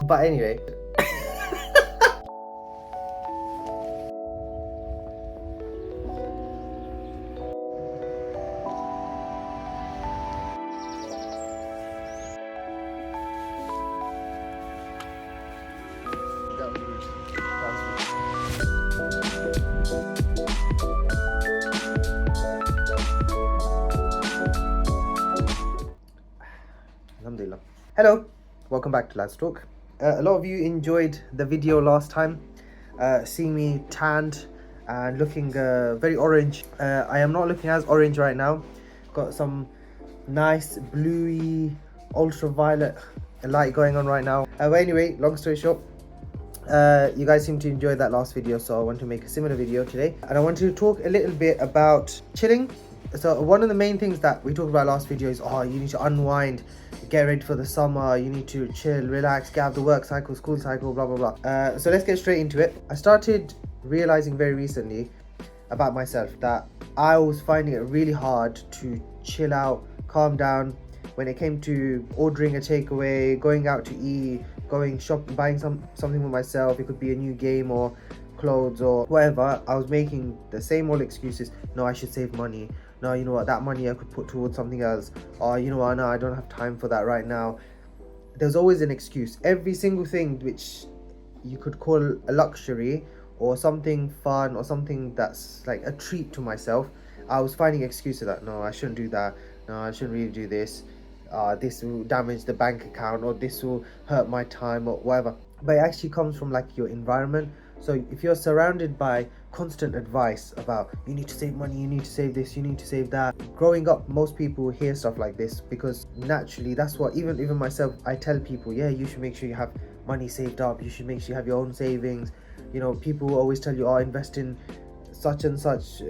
But anyway. Alhamdulillah. Hello, welcome back to ladstalk. A lot of you enjoyed the video last time, seeing me tanned and looking very orange. I am not looking as orange right now. Got some nice bluey ultraviolet light going on right now. But anyway, long story short, you guys seem to enjoy that last video, so I want to make a similar video today, and I want to talk a little bit about chilling. So one of the main things that we talked about last video is, oh, you need to unwind, get ready for the summer, you need to chill, relax, get out of the work cycle, school cycle, blah blah blah. So let's get straight into it. I started realizing very recently about myself that I was finding it really hard to chill out, calm down when it came to ordering a takeaway, going out to eat, going shopping, buying something for myself. It could be a new game or clothes or whatever. I was making the same old excuses. No, I should save money. No, you know what, that money I could put towards something else. Or you know what, no, I don't have time for that right now. There's always an excuse. Every single thing which you could call a luxury or something fun or something that's like a treat to myself, I was finding excuses that no, I shouldn't do that. No, I shouldn't really do this. This will damage the bank account, or this will hurt my time, or whatever. But it actually comes from like your environment. So if you're surrounded by constant advice about you need to save money, you need to save this, you need to save that, growing up most people hear stuff like this because naturally that's what even myself, I tell people, yeah, you should make sure you have money saved up, you should make sure you have your own savings. You know, people always tell you, oh, invest in such and such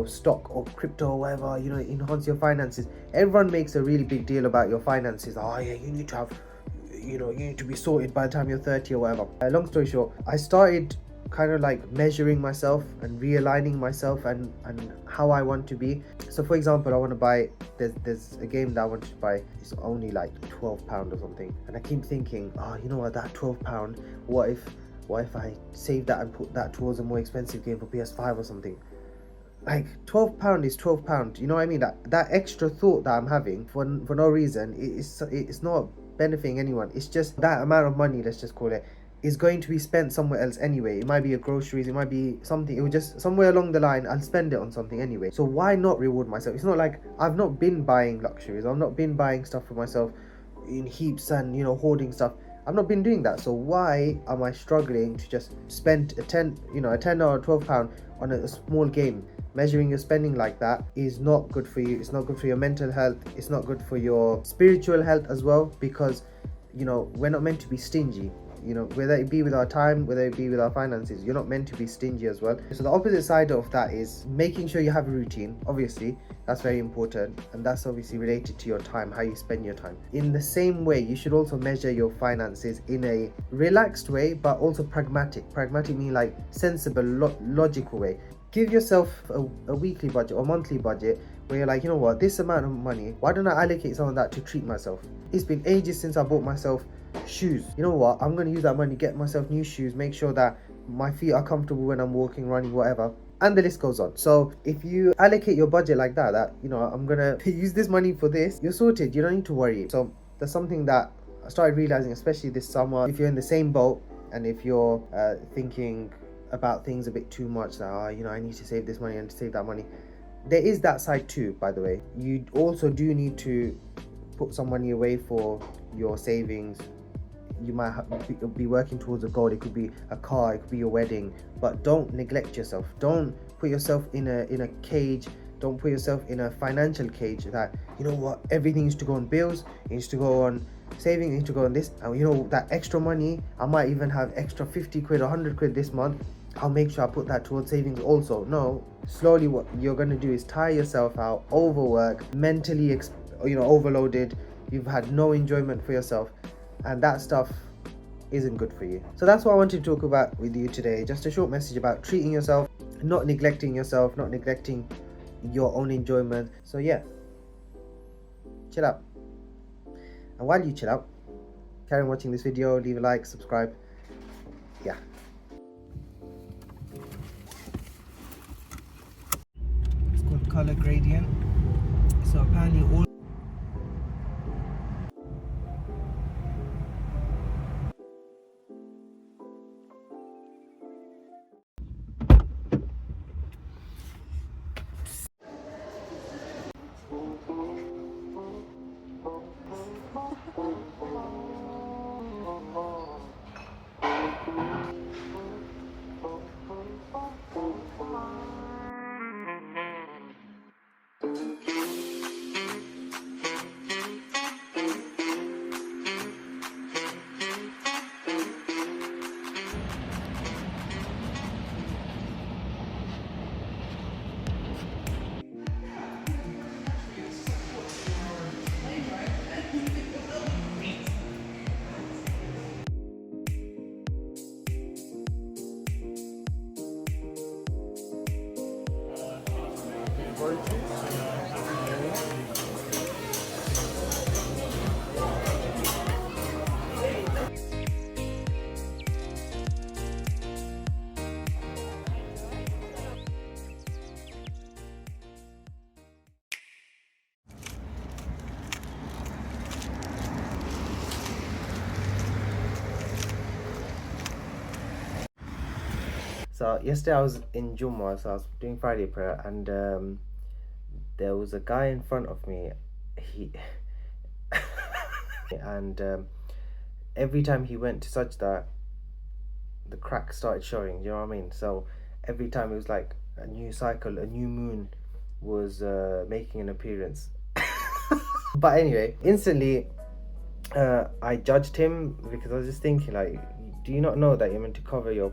stock or crypto or whatever, enhance your finances. Everyone makes a really big deal about your finances. Oh yeah, you need to have, you need to be sorted by the time you're 30 or whatever. Long story short, I started kind of like measuring myself and realigning myself and how I want to be. So for example, I want to buy, there's a game that I wanted to buy. It's only like £12 or something, and I keep thinking, oh, you know what, that £12, what if I save that and put that towards a more expensive game for PS5 or something? Like £12 is £12. You know what I mean? That extra thought that I'm having for no reason, it's not benefiting anyone. It's just that amount of money, let's just call it, is going to be spent somewhere else anyway. It might be a groceries, it might be something, it will just somewhere along the line I'll spend it on something anyway. So why not reward myself? It's not like I've not been buying luxuries, I've not been buying stuff for myself in heaps and hoarding stuff. I've not been doing that. So why am I struggling to just spend a 10 or £12 on a small game? Measuring your spending like that is not good for you. It's not good for your mental health. It's not good for your spiritual health as well, because we're not meant to be stingy. Whether it be with our time, whether it be with our finances, you're not meant to be stingy as well. So the opposite side of that is making sure you have a routine. Obviously that's very important, and that's obviously related to your time, how you spend your time. In the same way, you should also measure your finances in a relaxed way, but also pragmatic meaning like sensible, logical way. Give yourself a weekly budget or monthly budget where you're like, you know what, this amount of money, why don't I allocate some of that to treat myself? It's been ages since I bought myself shoes. You know what, I'm going to use that money, get myself new shoes, make sure that my feet are comfortable when I'm walking, running, whatever, and the list goes on. So if you allocate your budget like that I'm gonna use this money for this, you're sorted, you don't need to worry. So that's something that I started realizing, especially this summer. If you're in the same boat, and if you're thinking about things a bit too much, that I need to save this money and to save that money, there is that side too, by the way. You also do need to put some money away for your savings. You might be working towards a goal. It could be a car, it could be your wedding, but don't neglect yourself. Don't put yourself in a cage. Don't put yourself in a financial cage that, you know what, everything needs to go on bills, it needs to go on saving, it needs to go on this, and that extra money, I might even have extra 50 quid or 100 quid this month, I'll make sure I put that towards savings also. No, slowly what you're going to do is tire yourself out, overwork, mentally overloaded, you've had no enjoyment for yourself, and that stuff isn't good for you. So that's what I wanted to talk about with you today. Just a short message about treating yourself, not neglecting yourself, not neglecting your own enjoyment. So yeah, chill out. And while you chill out, carry on watching this video, leave a like, subscribe. Yeah. It's called color gradient. So apparently all So yesterday I was in Jummah, so I was doing Friday prayer, and there was a guy in front of me. He and every time he went to sajda, the cracks started showing. You know what I mean? So every time it was like a new cycle, a new moon was making an appearance. But anyway, instantly I judged him because I was just thinking, like, do you not know that you're meant to cover your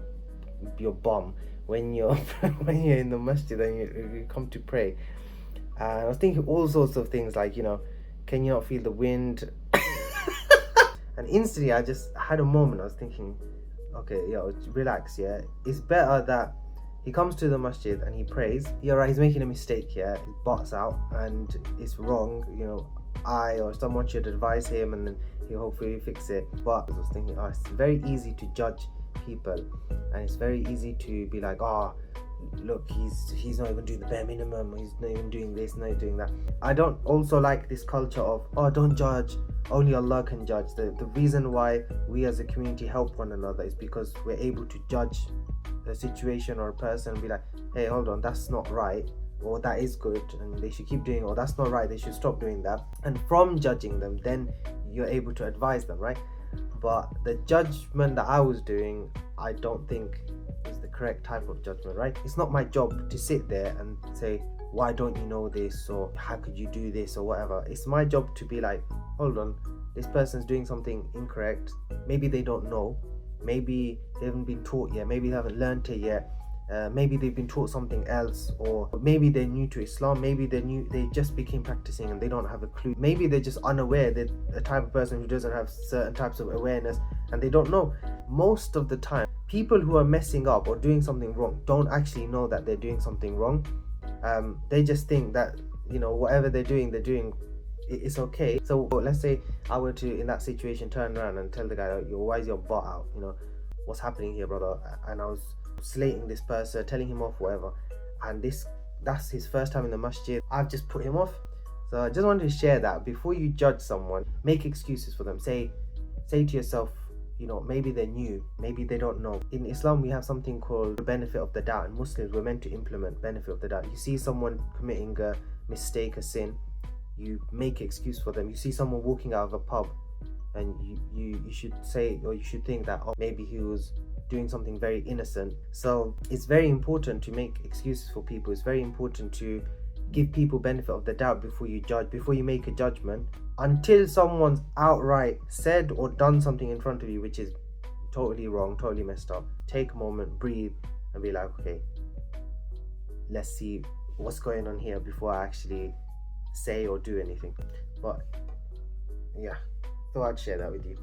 bum when you're when you're in the masjid and you come to pray? And I was thinking all sorts of things, like, you know, can you not feel the wind? And instantly I just had a moment. I was thinking, okay, yo, relax. Yeah, it's better that he comes to the masjid and he prays. You're right, he's making a mistake. Yeah, his butt's out and it's wrong. You know, I or someone should advise him and then he'll hopefully fix it. But I was thinking, oh, it's very easy to judge people, and it's very easy to be like, oh, look, he's not even doing the bare minimum, he's not even doing this, not doing that. I don't also like this culture of, oh, don't judge, only Allah can judge. The reason why we as a community help one another is because we're able to judge a situation or a person and be like, hey, hold on, that's not right, or that is good and they should keep doing it, or that's not right, they should stop doing that. And from judging them, then you're able to advise them, right? But the judgment that I was doing, I don't think is the correct type of judgment, right? It's not my job to sit there and say, why don't you know this, or how could you do this, or whatever. It's my job to be like, hold on, this person's doing something incorrect. Maybe they don't know, maybe they haven't been taught yet, maybe they haven't learned it yet, maybe they've been taught something else, or maybe they're new to Islam, maybe they just became practicing and they don't have a clue, maybe they're just unaware. They're a type of person who doesn't have certain types of awareness and they don't know. Most of the time, people who are messing up or doing something wrong don't actually know that they're doing something wrong. They just think that, you know, whatever they're doing it's okay. So let's say I were to, in that situation, turn around and tell the guy, why is your butt out, you know, what's happening here, brother? And I was slating this person, telling him off, whatever, and that's his first time in the masjid. I've just put him off. So I just wanted to share that before you judge someone, make excuses for them. Say to yourself, you know, maybe they're new, maybe they don't know. In Islam we have something called the benefit of the doubt, and Muslims we're meant to implement benefit of the doubt. You see someone committing a mistake, a sin, you make excuse for them. You see someone walking out of a pub and you should say, or you should think that, oh, maybe he was doing something very innocent. So it's very important to make excuses for people. It's very important to give people benefit of the doubt before you judge, before you make a judgment, until someone's outright said or done something in front of you which is totally wrong, totally messed up. Take a moment, breathe, and be like, okay, let's see what's going on here before I actually say or do anything. But yeah, thought I'd share that with you.